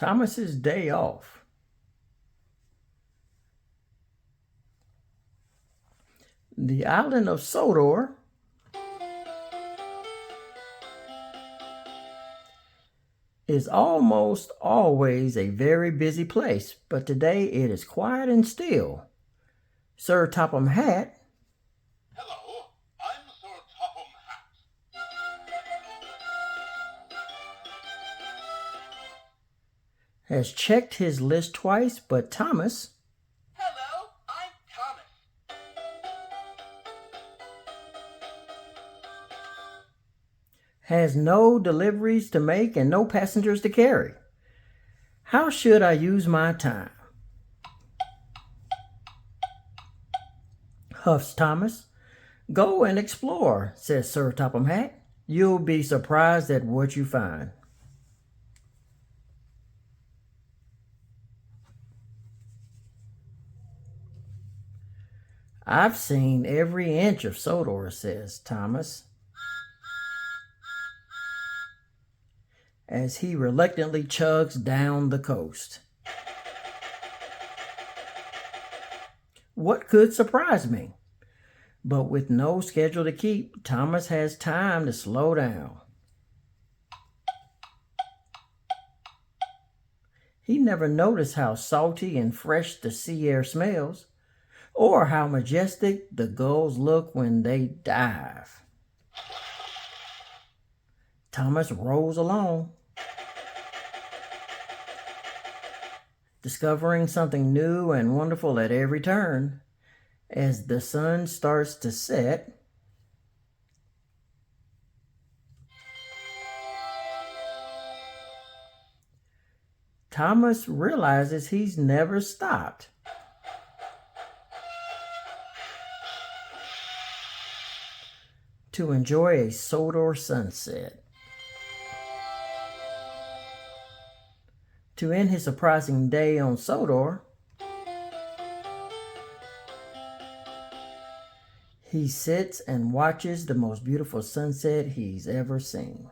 Thomas's day off. The island of Sodor is almost always a very busy place, but today it is quiet and still. Sir Topham Hatt Hello, I'm Sir Topham Hatt. has checked his list twice, but Thomas Hello, I'm Thomas. has no deliveries to make and no passengers to carry. How should I use my time? Huffs Thomas. Go and explore, says Sir Topham Hatt. You'll be surprised at what you find. I've seen every inch of Sodor, says Thomas, as he reluctantly chugs down the coast. What could surprise me? But with no schedule to keep, Thomas has time to slow down. He never noticed how salty and fresh the sea air smells, or how majestic the gulls look when they dive. Thomas rolls along, discovering something new and wonderful at every turn. As the sun starts to set, Thomas realizes he's never stopped. To enjoy a Sodor sunset. To end his surprising day on Sodor, he sits and watches the most beautiful sunset he's ever seen.